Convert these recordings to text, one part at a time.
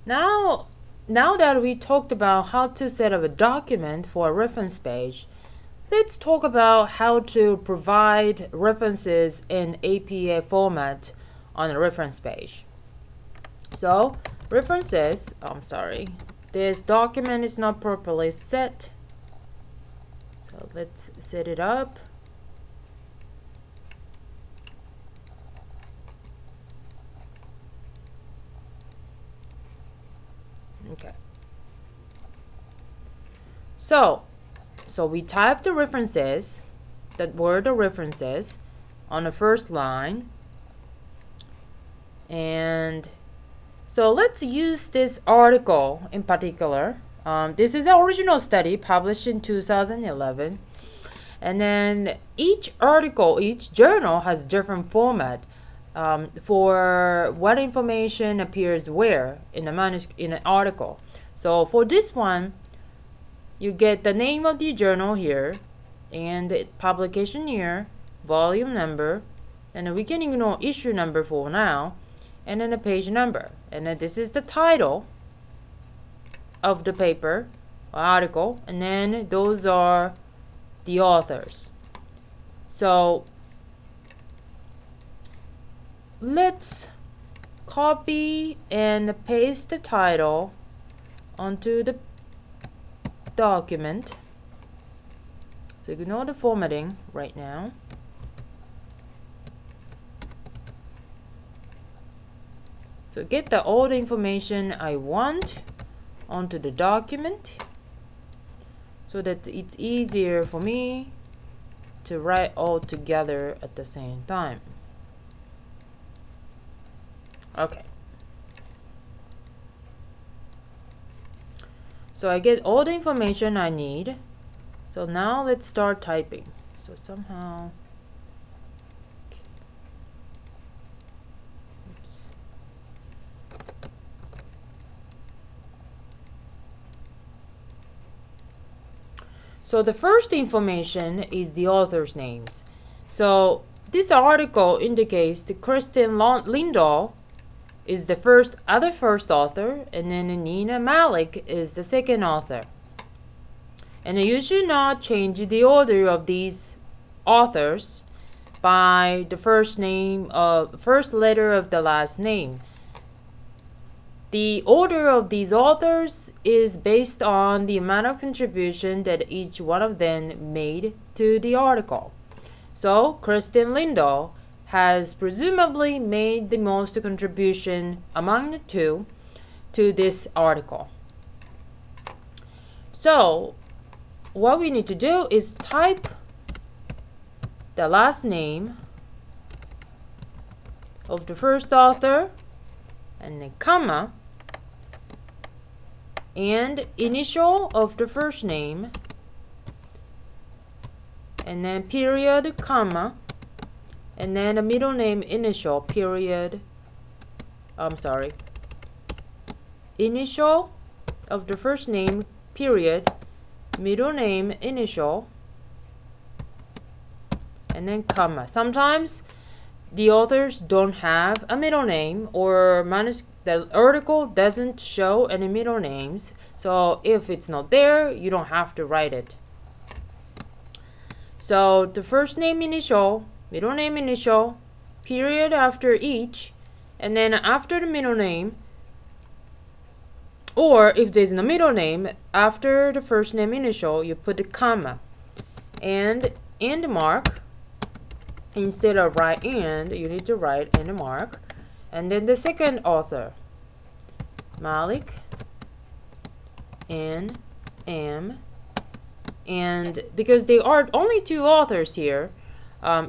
Now, now that we talked about how to set up a document for a reference page, let's talk about how to provide references in APA format on a reference page. So, references, I'm sorry, this document is not properly set. So let's set it up. Okay. So we type the references, that were the references, on the first line. And so let's use this article in particular. This is an original study published in 2011. And then each article, each journal has different format for what information appears where in an article. So for this one, you get the name of the journal here, and the publication year, volume number, and then we can ignore issue number for now, and then the page number. And then this is the title of the paper or article, and then those are the authors. So let's copy and paste the title onto the document. So ignore the formatting right now. So get all the information I want onto the document so that it's easier for me to write all together at the same time. Okay. So I get all the information I need. So now let's start typing. So somehow, oops. So the first information is the author's names. So this article indicates that Kristen Lindahl is the first author, and then Nina Malik is the second author. And you should not change the order of these authors by the first letter of the last name. The order of these authors is based on the amount of contribution that each one of them made to the article. So Kristen Lindahl has presumably made the most contribution among the two to this article. So what we need to do is type the last name of the first author, and then comma, and initial of the first name, and then period, comma, and then a middle name initial, period, initial of the first name, period, middle name initial, and then comma. Sometimes the authors don't have a middle name, or the article doesn't show any middle names. So if it's not there, you don't have to write it. So the first name initial, middle name initial, period after each, and then after the middle name, or if there's no middle name, after the first name initial, you put the comma. And end mark, instead of write and, you need to write end mark. And then the second author, Malik, N, M, and because there are only two authors here,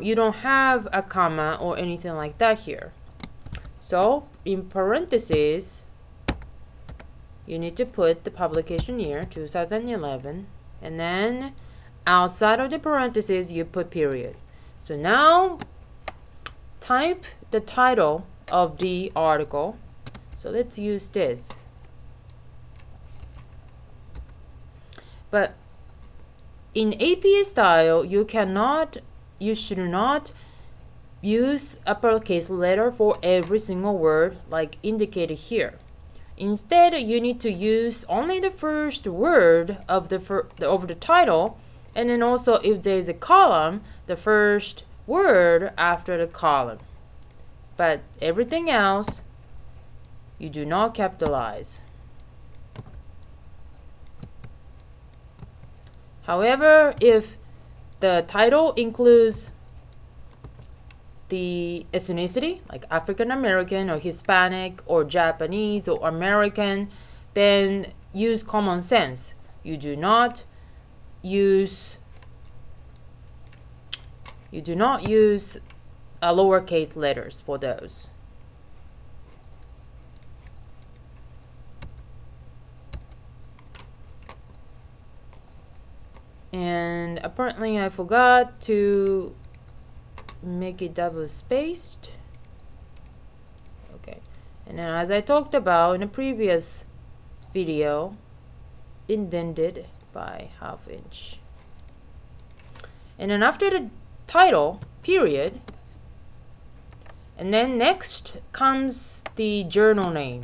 you don't have a comma or anything like that here. So in parentheses, you need to put the publication year, 2011, and then outside of the parentheses, you put period. So now type the title of the article. So let's use this. But in APA style, you should not use uppercase letter for every single word like indicated here. Instead, you need to use only the first word of the title, and then also if there is a column, the first word after the column. But everything else, you do not capitalize. However, if the title includes the ethnicity, like African American or Hispanic or Japanese or American, then use common sense. You do not use lowercase letters for those. And apparently I forgot to make it double spaced. Okay, and then as I talked about in the previous video, indented by 1/2 inch. And then after the title, period, and then next comes the journal name.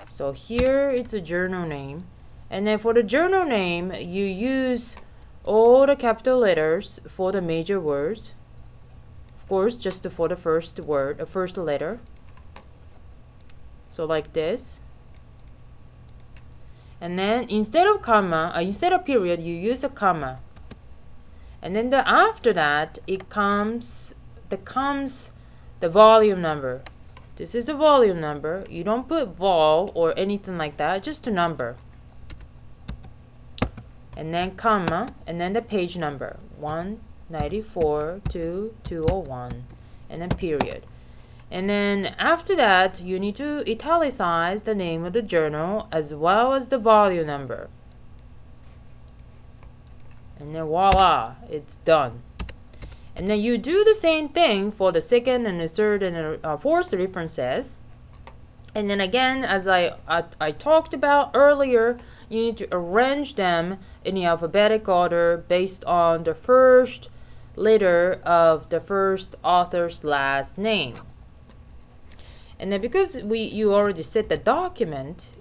So here it's a journal name, and then for the journal name you use all the capital letters for the major words. Of course, just for the first word, the first letter. So like this. And then instead of comma, instead of period, you use a comma. And then after that, it comes the volume number. This is a volume number. You don't put vol or anything like that, just a number. And then comma, and then the page number, 194 to 201, and then period. And then after that, you need to italicize the name of the journal as well as the volume number. And then voila, it's done. And then you do the same thing for the second and the third and the fourth references. And then again, as I talked about earlier, you need to arrange them in the alphabetic order based on the first letter of the first author's last name. And then because you already set the document,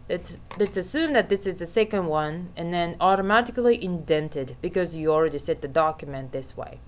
let's assume that this is the second one, and then automatically indented because you already set the document this way.